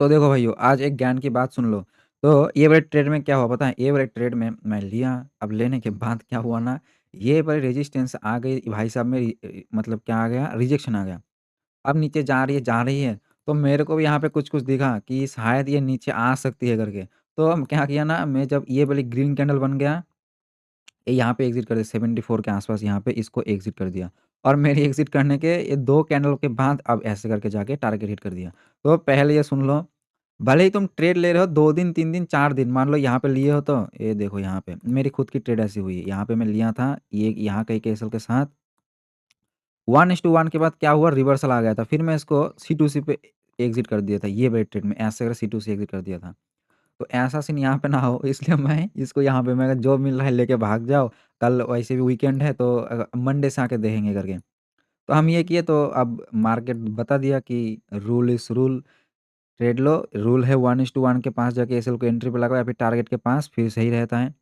तो देखो भाइयों, आज एक ज्ञान की बात सुन लो। तो ये वाले ट्रेड में क्या हुआ पता है? ये वाले ट्रेड में मैं लिया, अब लेने के बाद क्या हुआ ना, ये वाली रेजिस्टेंस आ गई भाई साहब, मेरी मतलब क्या आ गया, रिजेक्शन आ गया। अब नीचे जा रही है, तो मेरे को भी यहाँ पे कुछ-कुछ दिखा कि शायद ये नीचे आ सकती है करके। तो हम क्या किया ना, मैं जब ये वाली ग्रीन कैंडल बन गया, ये यहाँ पे एग्ज़िट कर दिया 74 के आस-पास, यहाँ पे इसको एग्ज़िट कर दिया। और मेरी एग्ज़िट करने के ये 2 कैंडल के बाद अब ऐसे करके जाके टारगेट हिट कर दिया। तो पहले ये सुन लो, भले ही तुम ट्रेड ले रहे हो 2 दिन, 3 दिन, 4 दिन, मान लो यहाँ पे लिए हो, तो ये देखो यहाँ पे मेरी खुद की ट्रेड ऐसी हुई है। यहाँ पे मैं लिया था, ये यहाँ के कैसल के साथ 1:1 के बाद क्या हुआ, रिवर्सल आ गया था। फिर मैं इसको C2C पे एग्ज़िट कर दिया था, ये वाले ट्रेड में ऐसे करके C2C एग्ज़िट कर दिया था। तो ऐसा सीन यहाँ पे ना हो, इसलिए मैं इसको यहाँ पे मैं जो मिल रहा है लेके भाग जाओ। कल वैसे भी वीकेंड है, तो मंडे से आके देखेंगे करके। तो हम ये किए, तो अब मार्केट बता दिया कि rule is rule, trade low, rule है 1:1 के पास जाके एसएल को एंट्री पे लगाओ या फिर टारगेट के पास, फिर सही रहता है।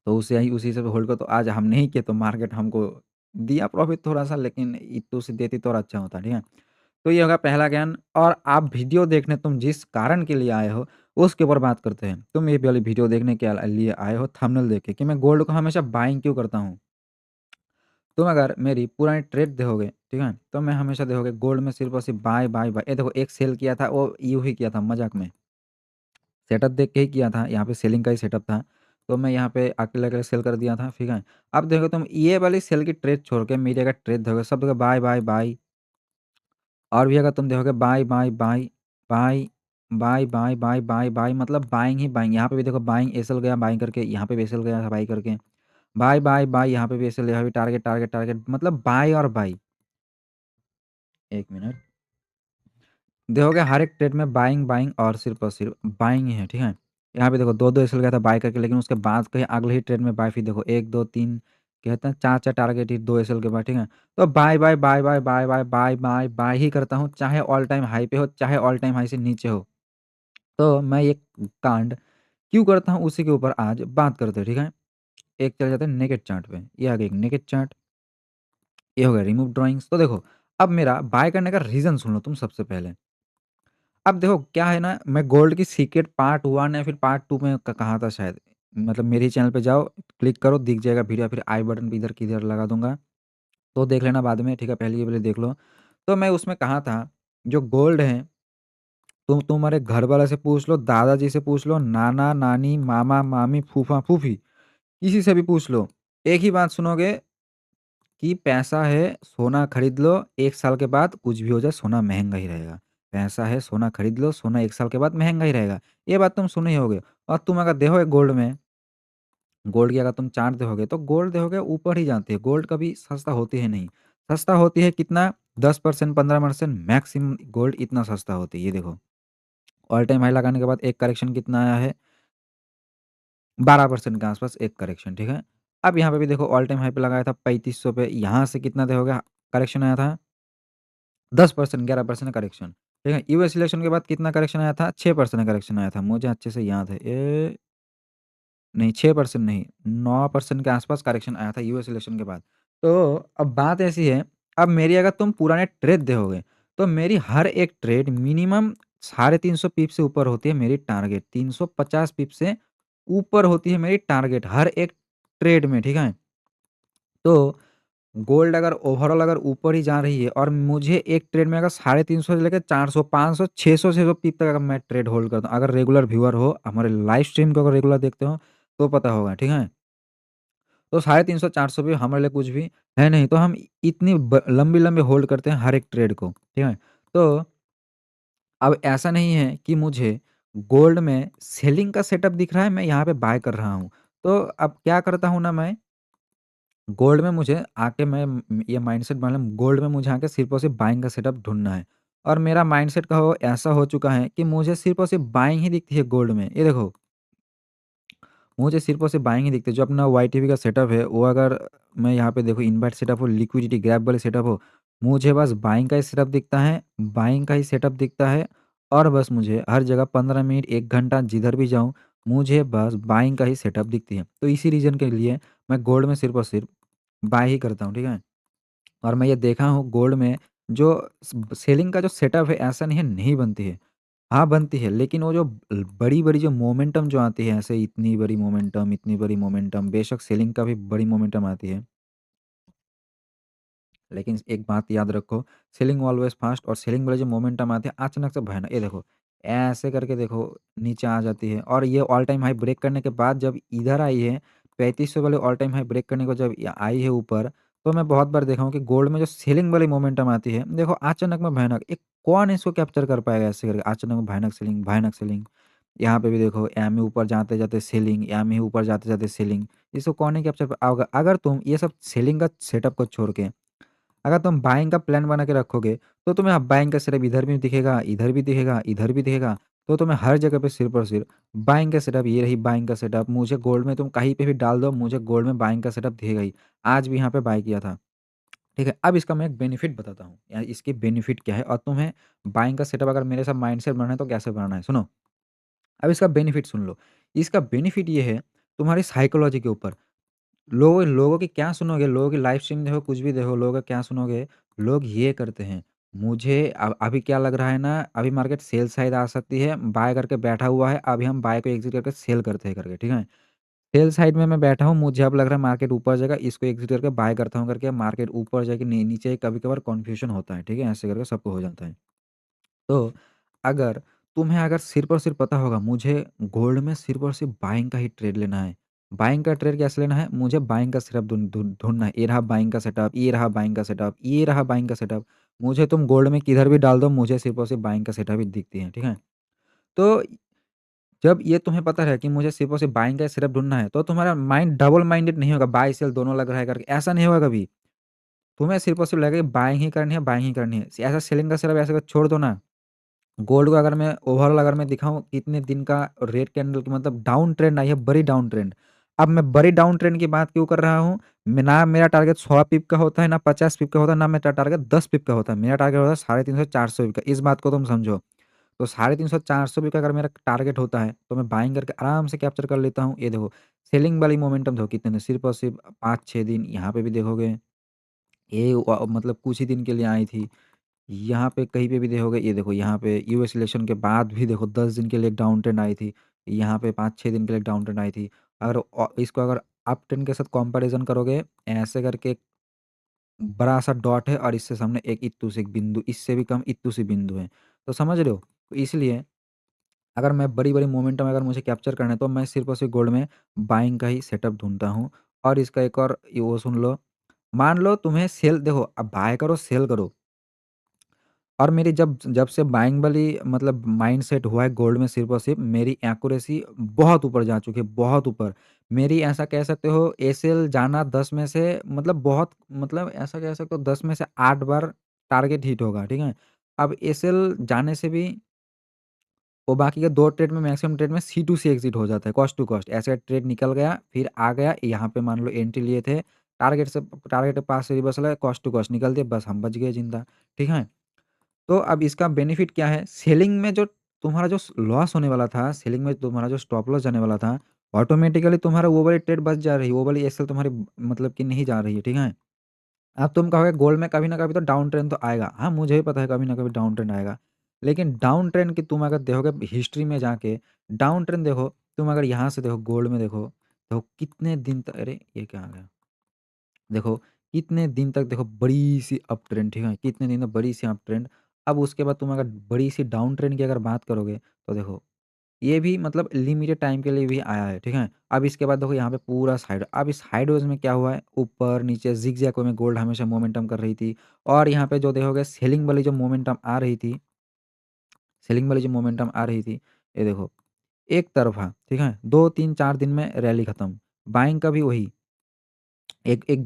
तो उसी से होल्ड करो। तो आज हम नहीं किए, तो मार्केट हमको दिया प्रॉफ़िट थोड़ा-सा, लेकिन इतू से देती तो और अच्छा होता, ठीक है? तो ये होगा पहला ज्ञान। और आप वीडियो देखने तुम जिस कारण के लिए आए हो, उसके ऊपर बात करते हैं। तुम ये वाली वीडियो देखने के लिए आए हो थंबनेल देख के कि मैं गोल्ड को हमेशा बाइंग क्यों करता हूँ। तुम अगर मेरी पुरानी ट्रेड देखोगे, ठीक है? तो मैं हमेशा देखोगे गोल्ड में सिर्फ़ और सिर्फ़ बाय, बाय, बाय। ये देखो, एक सेल किया था, वो यूँ ही किया था मज़ाक में। सेटअप देख के ही किया था, यहाँ पे सेलिंग का ही सेटअप था। तो मैं यहाँ पे अकेले-अकेले सेल कर दिया था, ठीक है? अब देखो, तुम ये वाली सेल की ट्रेड छोड़ के मीडिया का ट्रेड देखोगे, सब देखो बाय, बाय, बाय। और भी अगर तुम देखोगे buy, bye, bye, bye, bye, bye, bye, bye, buy, मतलब बाइंग ही बाइंग। यहाँ पे भी देखो बाइंग, एसएल गया बाइंग करके, यहाँ पे भी एसएल गया बाय करके। बाय, बाय, बाय, यहाँ पे भी एसएल, यहाँ भी टारगेट, टारगेट, टारगेट, मतलब बाय और बाय। 1 मिनट। देखोगे हर एक ट्रेड में बाइंग, बाइंग और सिर्फ़ बाइंग ही है, ठीक है? यहाँ पे देखो 2-2 एसएल गया था बाय करके, लेकिन उसके बाद कहीं अगले ही ट्रेड में बाय, फिर देखो 1, 2, 3 कहते हैं 4-4 टारगेट हिट 2 एसएल के बाद, ठीक है? तो bye, bye, bye, bye, bye, bye, bye, bye, bye ही करता हूँ, चाहे ऑल टाइम हाई पे हो, चाहे ऑल टाइम हाई से नीचे हो। तो मैं ये कांड क्यों करता हूँ, उसी के ऊपर आज बात करते हैं, ठीक है? एक चले जाते हैं नेकेड चार्ट पे। ये आ गया एक नेकेड चार्ट, ये हो गया रिमूव ड्राइंग्स। तो देखो, अब मेरा बाय करने का रीज़न सुन लो तुम सबसे पहले। अब देखो क्या है ना, मैं गोल्ड की सीक्रेट पार्ट 1 या फिर पार्ट 2 में कहा था शायद। मतलब मेरे ही चैनल पे जाओ, क्लिक करो, दिख जाएगा वीडियो, या फिर आई बटन पे इधर किधर लगा दूँगा, तो देख लेना बाद में, ठीक है? पहले ये वाली देख लो। तो मैं उसमें कहा था, जो गोल्ड है, तुम तुम्हारे घर वाले से पूछ लो, दादाजी से पूछ लो, नाना-नानी, मामा-मामी, फूफा-फूफी, किसी से भी पूछ लो। एक ही बात सुनोगे कि पैसा है, सोना खरीद लो, 1 साल के बाद कुछ भी हो जाए सोना महँगा ही रहेगा। पैसा है, सोना खरीद लो, सोना 1 साल के बाद महँगा ही रहेगा। ये बात तुम सुने ही होगे। और तुम अगर देखोगे गोल्ड में, गोल्ड की अगर तुम चार्ट देखोगे, तो गोल्ड देखोगे ऊपर ही जाती है। गोल्ड कभी सस्ता होती है नहीं। सस्ता होती है कितना, 10% 15% मैक्सिमम गोल्ड इतना सस्ता होती है। ये देखो, ऑल टाइम हाई लगाने के बाद एक करेक्शन कितना आया है, 12% के आस-पास एक करेक्शन, ठीक है? अब यहाँ पे भी देखो, ऑल टाइम हाई पे लगाया था 3500 पे, यहाँ से कितना देखोगे करेक्शन आया था, 10% 11% करेक्शन, ठीक है? यूएस इलेक्शन के बाद कितना करेक्शन आया था, 6% करेक्शन आया था, मुझे अच्छे से याद है। नहीं, 6% नहीं, 9% के आस-पास करेक्शन आया था यूएस इलेक्शन के बाद। तो अब बात ऐसी है, अब मेरी अगर तुम पुराने ट्रेड देखोगे, तो मेरी हर एक ट्रेड मिनिमम 350 पिप से ऊपर होती है मेरी टारगेट, 350 पिप से ऊपर होती है मेरी टारगेट हर एक ट्रेड में, ठीक है? तो गोल्ड अगर ओवरऑल अगर ऊपर ही जा रही है, और मुझे एक ट्रेड में अगर 350 से लेके 400, 500, 600 पिप तक अगर मैं ट्रेड होल्ड करता हूँ, अगर रेगुलर व्यूअर हो, हमारे लाइव स्ट्रीम को अगर रेगुलर देखते हो, तो पता होगा, ठीक है? तो 350 400 भी हमारे लिए कुछ भी है नहीं, तो हम इतनी लंबी-लंबी होल्ड करते हैं हर एक ट्रेड को, ठीक है? तो अब ऐसा नहीं है कि मुझे गोल्ड में सेलिंग का सेटअप दिख रहा है, मैं यहाँ पे बाय कर रहा हूँ। तो अब क्या करता हूँ ना मैं, गोल्ड में मुझे आके ये माइंडसेट बना लिया, गोल्ड में मुझे आके सिर्फ़ और सिर्फ़ बाइंग का सेटअप ढूँढना है। और मेरा माइंडसेट का हो ऐसा हो चुका है कि मुझे सिर्फ़ और सिर्फ़ बाइंग ही दिखती है गोल्ड में। ये देखो, मुझे सिर्फ़ और सिर्फ़ बाइंग ही दिखती है। जो अपना वाईटीवी का सेटअप है, वो अगर मैं यहाँ पे देखो इनवर्ट सेटअप हो, लिक्विडिटी ग्रैब वाले सेटअप हो, मुझे बस बाइंग का ही सेटअप दिखता है, बाइंग का ही सेटअप दिखता है। और बस मुझे हर जगह 15 मिनट, 1 घंटा जिधर भी जाऊँ, मुझे बस बाइंग का ही सेटअप दिखती है। तो इसी रीज़न के लिए मैं गोल्ड में सिर्फ़ और सिर्फ़ बाय ही करता हूँ, ठीक है? और मैं ये देखा हूँ गोल्ड में जो सेलिंग का जो सेटअप है, ऐसा नहीं है, नहीं बनती है। हाँ, बनती है, लेकिन वो जो बड़ी-बड़ी जो मोमेंटम जो आती है, ऐसे इतनी बड़ी मोमेंटम, बेशक सेलिंग का भी बड़ी मोमेंटम आती है। लेकिन एक बात याद रखो, सेलिंग ऑलवेज़ फास्ट और सेलिंग वाले जो मोमेंटम आते हैं, अचानक से भयानक ये देखो, ऐसे करके देखो नीचे आ जाती है और ये ऑल टाइम हाई ब्रेक करने के बाद जब इधर आई है, 3500 वाले ऑल टाइम हाई ब्रेक करने को जब आई है ऊपर, तो मैं बहुत बार देखा हूँ कि गोल्ड में जो सेलिंग वाली मोमेंटम आती है, देखो अचानक में भयानक, एक कौन इसको कैप्चर कर पाएगा ऐसे करके अचानक में भयानक सेलिंग, भयानक सेलिंग। यहाँ पे भी देखो एमए ऊपर जाते-जाते सेलिंग, एमए ऊपर जाते-जाते सेलिंग, इसको कौन ही कैप्चर अगर अगर तुम ये सब सेलिंग का सेटअप को छोड़ के अगर तुम बाइंग का प्लान बना के रखोगे, तो तुम्हें अब बाइंग का सेटअप इधर भी दिखेगा, इधर भी दिखेगा, इधर भी दिखेगा। तो तुम्हें हर जगह पे सिर्फ़ और सिर्फ़ बाइंग का सेटअप, ये रही बाइंग का सेटअप, मुझे गोल्ड में तुम कहीं पे भी डाल दो, मुझे गोल्ड में बाइंग का सेटअप दिखेगा ही। आज भी यहाँ पे बाय किया था, ठीक है? अब इसका मैं एक बेनिफिट बताता हूँ, या इसकी बेनिफिट क्या है और तुम्हें बाइंग का सेटअप अगर मेरे साथ माइंडसेट बनाना है तो कैसे बनाना है, सुनो। अब इसका बेनिफिट सुन लो। इसका बेनिफिट ये है, तुम्हारी साइकोलॉजी के ऊपर। लोगों लोगों की क्या सुनोगे, लोगों की लाइव स्ट्रीम देखो, कुछ भी देखो, लोगों का क्या सुनोगे, लोग ये करते हैं, मुझे अभी क्या लग रहा है ना, अभी मार्केट सेल साइड आ सकती है, बाय करके बैठा हुआ है, अभी हम बाय को एग्ज़िट करके सेल करते हैं करके, ठीक है? सेल साइड में मैं बैठा हूँ, मुझे अब लग रहा है मार्केट ऊपर जाएगा, इसको एग्ज़िट करके बाय करता हूँ करके मार्केट ऊपर जाएगी, नीचे कभी-कभार कन्फ्यूज़न होता है, ठीक है? ऐसे करके सबको हो जाता है। तो अगर तुम्हें अगर सिर्फ़ और सिर्फ़ पता होगा मुझे गोल्ड में सिर्फ़ और सिर्फ़ बाइंग का ही ट्रेड लेना है। बाइंग का ट्रेड कैसे लेना है? मुझे बाइंग का सेटअप ढूँढना है। ये रहा बाइंग का सेटअप, ये रहा बाइंग का सेटअप, ये रहा बाइंग का सेटअप। मुझे तुम गोल्ड में किधर भी डाल दो, मुझे सिर्फ़ और सिर्फ़ बाइंग का सेटअप ही दिखती है, ठीक है? तो जब ये तुम्हें पता है कि मुझे सिर्फ़ और सिर्फ़ बाइंग का सेटअप ढूँढना है, तो तुम्हारा माइंड डबल माइंडेड नहीं होगा, बाय सेल दोनों लग रहा है करके, ऐसा नहीं होगा कभी। तुम्हें सिर्फ़ और सिर्फ़ लगेगा कि बाइंग ही करनी है, बाइंग ही करनी है। ऐसा सेलिंग का सेटअप ऐसे करके छोड़ दो ना, गोल्ड को अगर मैं ओवरऑल अगर मैं दिखाऊँ कितने दिन का रेड कैंडल की मतलब डाउन ट्रेंड आई है, बड़ी डाउन ट्रेंड। अब मैं बड़ी डाउन ट्रेंड की बात क्यों कर रहा हूँ? मैं ना मेरा टारगेट 100 पिप का होता है, ना 50 पिप का होता है, ना मेरा टारगेट 10 पिप का होता है। मेरा टारगेट होता है 350-400 पिप का, इस बात को तुम समझो। तो 350-400 पिप का अगर मेरा टारगेट होता है, तो मैं बाइंग करके आराम से कैप्चर कर लेता हूँ। ये देखो, सेलिंग वाली मोमेंटम देखो कितने दिन, सिर्फ़ और सिर्फ़ 5-6 दिन, यहाँ पे भी देखोगे, ये मतलब कुछ ही दिन के लिए आई थी। यहाँ पे कहीं पे भी देखोगे, ये देखो यहाँ पे यूएस इलेक्शन के बाद भी देखो 10 दिन के लिए एक डाउन ट्रेंड आई थी। यहाँ पे 5-6 दिन के लिए एक डाउन ट्रेंड आई थी। अगर इसको अगर अप ट्रेंड के साथ कंपैरिज़न करोगे, ऐसे करके एक बड़ा-सा डॉट है और इससे सामने एक इत्तू से एक बिंदु, इससे भी कम इत्तू से बिंदु है। तो समझ रहे हो? तो इसलिए अगर मैं बड़ी-बड़ी मोमेंटम अगर मुझे कैप्चर करना है, तो मैं सिर्फ़ और सिर्फ़ गोल्ड में बाइंग का ही सेटअप ढूँढता हूँ। और इसका एक और ये वो सुन लो, मान लो तुम्हें सेल देखो, अब बाय करो, सेल करो। और मेरी जब जब से बाइंग वाली मतलब माइंडसेट हुआ है गोल्ड में सिर्फ़ और सिर्फ़ मेरी एक्यूरेसी बहुत ऊपर जा चुकी है, बहुत ऊपर। मेरी ऐसा कह सकते हो एसएल जाना 10 में से मतलब बहुत मतलब ऐसा कह सकते हो 10 में से 8 बार टारगेट हिट होगा, ठीक है? अब एसएल जाने से भी वो बाकी के 2 ट्रेड में मैक्सिमम ट्रेड में सी टू सी एग्ज़िट हो जाता है, कॉस्ट टू कॉस्ट। ऐसे ट्रेड निकल गया, फिर आ गया, यहाँ पे मान लो एंट्री लिए थे, टारगेट के पास से रिवर्सल आया, कॉस्ट टू कॉस्ट निकल दिया, बस हम बच गए ज़िंदा, ठीक है? तो अब इसका बेनिफिट क्या है? सेलिंग में जो तुम्हारा जो लॉस होने वाला था, सेलिंग में तुम्हारा जो स्टॉप लॉस जाने वाला था, ऑटोमैटिकली तुम्हारा वो वाली ट्रेड बच जा रही है, वो वाली एसएल तुम्हारी मतलब कि नहीं जा रही है, ठीक है? अब तुम कहोगे गोल्ड में कभी न कभी तो डाउन ट्रेंड तो आएगा। हाँ, मुझे भी पता है कभी न कभी डाउन ट्रेंड आएगा। लेकिन डाउन ट्रेंड की तुम अगर देखोगे हिस्ट्री में जाके, डाउन ट्रेंड देखो, तुम अगर यहाँ से देखो गोल्ड में देखो, तो कितने दिन तक अरे! ये क्या आ गया? देखो, कितने दिन तक देखो बड़ी-सी अप ट्रेंड, ठीक है? कितने दिन तक बड़ी-सी अप ट्रेंड। अब उसके बाद तुम अगर बड़ी-सी डाउन ट्रेंड की अगर बात करोगे, तो देखो, ये भी मतलब लिमिटेड टाइम के लिए भी आया है, ठीक है? अब इसके बाद देखो यहाँ पे पूरा अब इस साइडवेज़ में क्या हुआ है, ऊपर-नीचे ज़िगज़ैग में गोल्ड हमेशा मोमेंटम कर रही थी और यहाँ पे जो देखोगे सेलिंग वाली जो मोमेंटम आ रही थी, सेलिंग वाली जो मोमेंटम आ रही थी, ये देखो, एक तरफ़ा, ठीक है? 2, 3, 4 दिन में रैली खत्म। बाइंग का भी वही। एक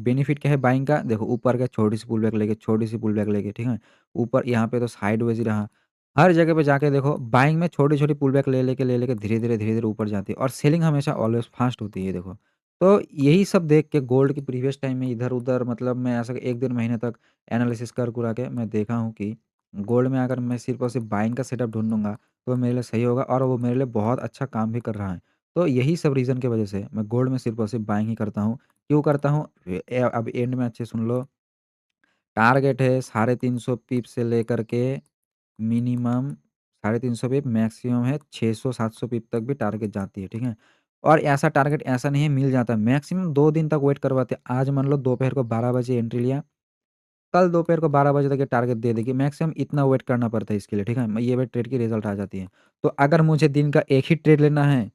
बेनिफिट क्या है बाइंग का? देखो ऊपर का छोटी-सी पुल बैक लेके, छोटी-सी पुल बैक लेके, ठीक है? ऊपर यहाँ पे तो साइडवेज़ ही रहा। हर जगह पे जाके देखो बाइंग में छोटी-छोटी पुल बैक ले लेके धीरे-धीरे ऊपर जाती है और सेलिंग हमेशा ऑलवेज़ फास्ट होती है देखो। तो यही सब देख के गोल्ड की प्रीवियस टाइम में इधर-उधर मतलब मैं ऐसा 1 डेढ़ महीने तक एनालिसिस कर-कुरा के मैं देखा हूँ कि गोल्ड में अगर मैं सिर्फ़ और सिर्फ़ बाइंग का सेटअप ढूँढूँगा, तो मेरे लिए सही होगा और वो मेरे लिए बहुत अच्छा काम भी कर रहा है। तो यही सब रीज़न की वज़ह से मैं गोल्ड में सिर्फ़ और सिर्फ़ बाइंग ही करता हूँ। क्यों करता हूँ? अब एंड में अच्छे सुन लो, टारगेट है 350 पिप से लेकर के मिनिमम 350 पिप मैक्सिमम है 600-700 पिप तक भी टारगेट जाती है, ठीक है? और ऐसा टारगेट ऐसा नहीं है मिल जाता है, मैक्सिमम 2 दिन तक वेट करवाते हैं। आज मान लो दोपहर को 12 बजे एंट्री लिया, कल दोपहर को 12 बजे तक ये टारगेट दे देगी, मैक्सिमम इतना वेट करना पड़ता है इसके लिए, ठीक है? ये वाली ट्रेड की रिज़ल्ट आ जाती है। तो अगर मुझे दिन का 1 ही ट्रेड लेना है,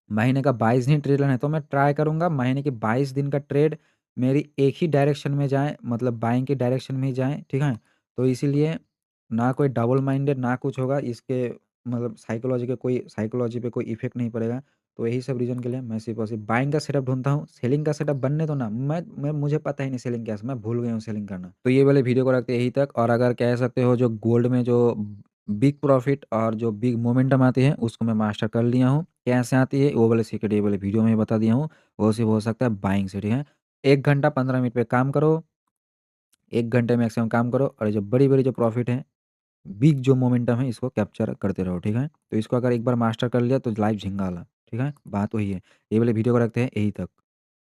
महीने का 22 दिन ट्रेड लेना है, तो मैं ट्राई करूँगा महीने के 22 दिन का ट्रेड मेरी एक ही डायरेक्शन में जाए, मतलब बाइंग के डायरेक्शन में ही जाए, ठीक है? तो इसीलिए ना कोई डबल माइंडेड ना कुछ होगा, इसके मतलब साइकोलॉजी पे कोई इफ़ेक्ट नहीं पड़ेगा। तो यही सब रीज़न के लिए मैं सिर्फ़ और सिर्फ़ बाइंग का सेटअप ढूँढता हूँ, सेलिंग का सेटअप बनने दो ना, मैं मुझे पता ही नहीं सेलिंग क्या है, मैं भूल गया हूँ सेलिंग करना। तो ये वाले वीडियो को रखते हैं यहीं तक, और अगर कह सकते हो जो गोल्ड में जो बिग प्रॉफ़िट और जो बिग मोमेंटम आती है, उसको मैं मास्टर कर लिया हूँ। कैसे आती है वो वाले सीक्रेट ये वाले वीडियो में ही बता दिया हूँ। वो सिर्फ़ हो सकता है बाइंग से, ठीक है? 1 घंटा 15 मिनट पे काम करो, 1 घंटे मैक्सिमम काम करो, और जो बड़ी-बड़ी जो प्रॉफ़िट है, बिग जो मोमेंटम है, इसको कैप्चर करते रहो, ठीक है? तो इसको अगर एक बार मास्टर कर लिया तो लाइफ़ झिंगाला, ठीक है? बात वही है। ये वाले वीडियो को रखते हैं यहीं तक।